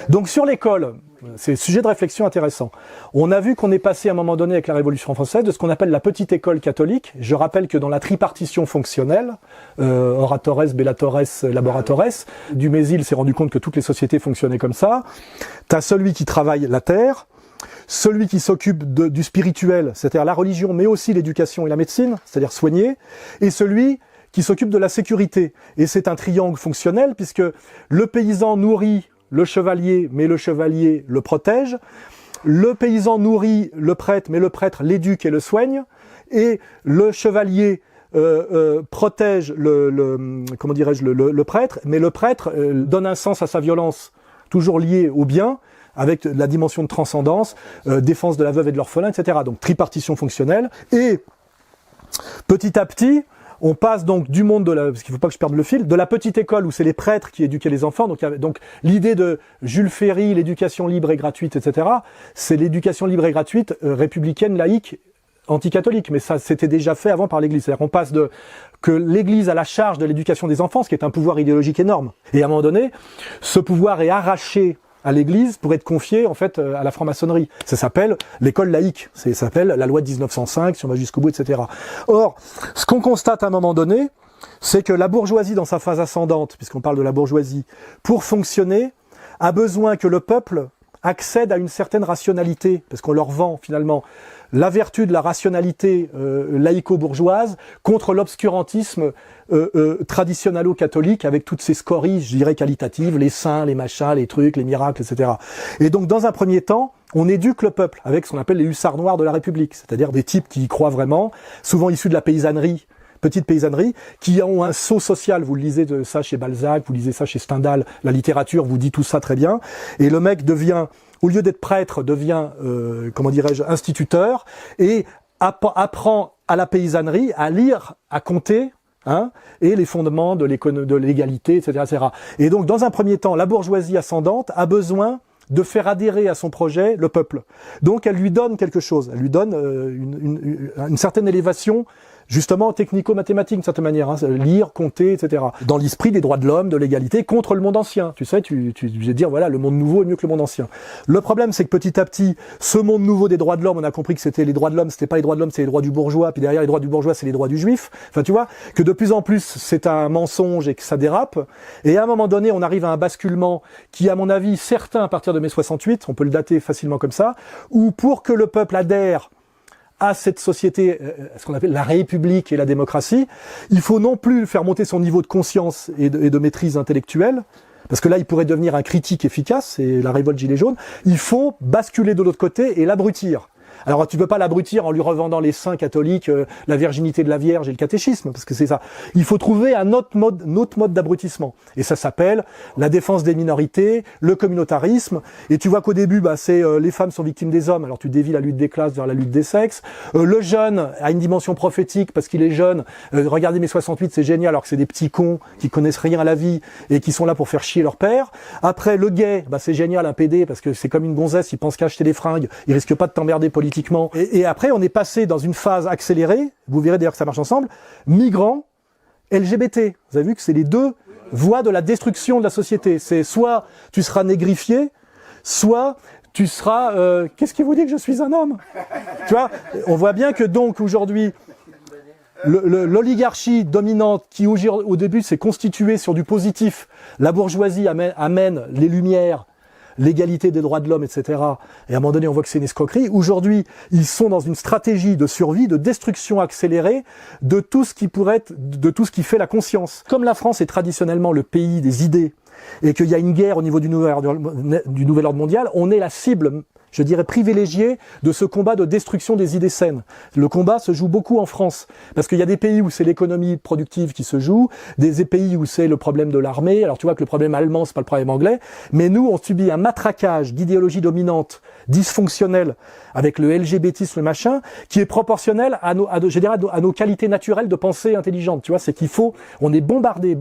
Donc sur l'école, c'est sujet de réflexion intéressant. On a vu qu'on est passé à un moment donné avec la Révolution française de ce qu'on appelle la petite école catholique. Je rappelle que dans la tripartition fonctionnelle, oratores, bellatores, laboratores, Dumézil s'est rendu compte que toutes les sociétés fonctionnaient comme ça. T'as celui qui travaille la terre, celui qui s'occupe du spirituel, c'est-à-dire la religion, mais aussi l'éducation et la médecine, c'est-à-dire soigner, et celui qui s'occupe de la sécurité. Et c'est un triangle fonctionnel, puisque le paysan nourrit le chevalier, mais le chevalier le protège. Le paysan nourrit le prêtre, mais le prêtre l'éduque et le soigne. Et le chevalier protège le prêtre, mais le prêtre donne un sens à sa violence, toujours lié au bien, avec la dimension de transcendance, défense de la veuve et de l'orphelin, etc. Donc tripartition fonctionnelle. Et petit à petit, on passe donc du monde de parce qu'il ne faut pas que je perde le fil, de la petite école où c'est les prêtres qui éduquaient les enfants. Donc l'idée de Jules Ferry, l'éducation libre et gratuite, etc., c'est l'éducation libre et gratuite républicaine, laïque, anticatholique. Mais ça, c'était déjà fait avant par l'Église. C'est-à-dire qu'on passe de que l'Église a la charge de l'éducation des enfants, ce qui est un pouvoir idéologique énorme. Et à un moment donné, ce pouvoir est arraché à l'Église pour être confié en fait à la franc-maçonnerie. Ça s'appelle l'école laïque, ça s'appelle la loi de 1905, si on va jusqu'au bout, etc. Or, ce qu'on constate à un moment donné, c'est que la bourgeoisie dans sa phase ascendante, puisqu'on parle de la bourgeoisie, pour fonctionner, a besoin que le peuple accède à une certaine rationalité, parce qu'on leur vend finalement la vertu de la rationalité laïco-bourgeoise contre l'obscurantisme traditionnalo-catholique avec toutes ces scories, je dirais, qualitatives, les saints, les machins, les trucs, les miracles, etc. Et donc, dans un premier temps, on éduque le peuple avec ce qu'on appelle les hussards noirs de la République, c'est-à-dire des types qui y croient vraiment, souvent issus de la paysannerie, petite paysannerie, qui ont un sceau social. Vous lisez de ça chez Balzac, vous lisez ça chez Stendhal, la littérature vous dit tout ça très bien. Et le mec devient, au lieu d'être prêtre, devient, instituteur, et apprend à la paysannerie à lire, à compter, et les fondements de l'égalité, etc., etc. Et donc, dans un premier temps, la bourgeoisie ascendante a besoin de faire adhérer à son projet le peuple. Donc, elle lui donne quelque chose. Elle lui donne une certaine élévation, justement technico-mathématique d'une certaine manière, lire, compter, etc. Dans l'esprit des droits de l'homme, de l'égalité, contre le monde ancien. Tu sais, tu vais dire, voilà, le monde nouveau est mieux que le monde ancien. Le problème, c'est que petit à petit, ce monde nouveau des droits de l'homme, on a compris que c'était les droits de l'homme, c'était pas les droits de l'homme, c'est les droits du bourgeois, puis derrière les droits du bourgeois, c'est les droits du juif. Enfin, tu vois, que de plus en plus, c'est un mensonge et que ça dérape. Et à un moment donné, on arrive à un basculement qui, à mon avis, certain à partir de mai 68, on peut le dater facilement comme ça, où pour que le peuple adhère à cette société, ce qu'on appelle la République et la démocratie, il faut non plus faire monter son niveau de conscience et de maîtrise intellectuelle, parce que là, il pourrait devenir un critique efficace, c'est la révolte gilet jaune. Il faut basculer de l'autre côté et l'abrutir. Alors, tu peux pas l'abrutir en lui revendant les saints catholiques, la virginité de la Vierge et le catéchisme, parce que c'est ça. Il faut trouver un autre mode d'abrutissement. Et ça s'appelle la défense des minorités, le communautarisme. Et tu vois qu'au début, c'est les femmes sont victimes des hommes. Alors, tu dévies la lutte des classes vers la lutte des sexes. Le jeune a une dimension prophétique parce qu'il est jeune. Regardez mai 68, c'est génial, alors que c'est des petits cons qui connaissent rien à la vie et qui sont là pour faire chier leur père. Après, le gay, c'est génial, un PD, parce que c'est comme une gonzesse, il pense qu'à acheter des fringues, il risque pas de t'emmerder politiquement. Et après, on est passé dans une phase accélérée, vous verrez d'ailleurs que ça marche ensemble, migrants, LGBT. Vous avez vu que c'est les deux voies de la destruction de la société. C'est soit tu seras négrifié, soit tu seras... qu'est-ce qui vous dit que je suis un homme? Tu vois, on voit bien que donc aujourd'hui, l'oligarchie dominante qui au début s'est constituée sur du positif, la bourgeoisie amène les lumières, l'égalité des droits de l'homme, etc. Et à un moment donné, on voit que c'est une escroquerie. Aujourd'hui, ils sont dans une stratégie de survie, de destruction accélérée de tout ce qui pourrait être, de tout ce qui fait la conscience. Comme la France est traditionnellement le pays des idées, et qu'il y a une guerre au niveau du nouvel ordre mondial, on est la cible, je dirais, privilégiée de ce combat de destruction des idées saines. Le combat se joue beaucoup en France, parce qu'il y a des pays où c'est l'économie productive qui se joue, des pays où c'est le problème de l'armée. Alors tu vois que le problème allemand, c'est pas le problème anglais, mais nous, on subit un matraquage d'idéologie dominante, dysfonctionnelle, avec le LGBTisme, le machin, qui est proportionnel à nos qualités naturelles de pensée intelligente. Tu vois, c'est qu'il faut, on est bombardé.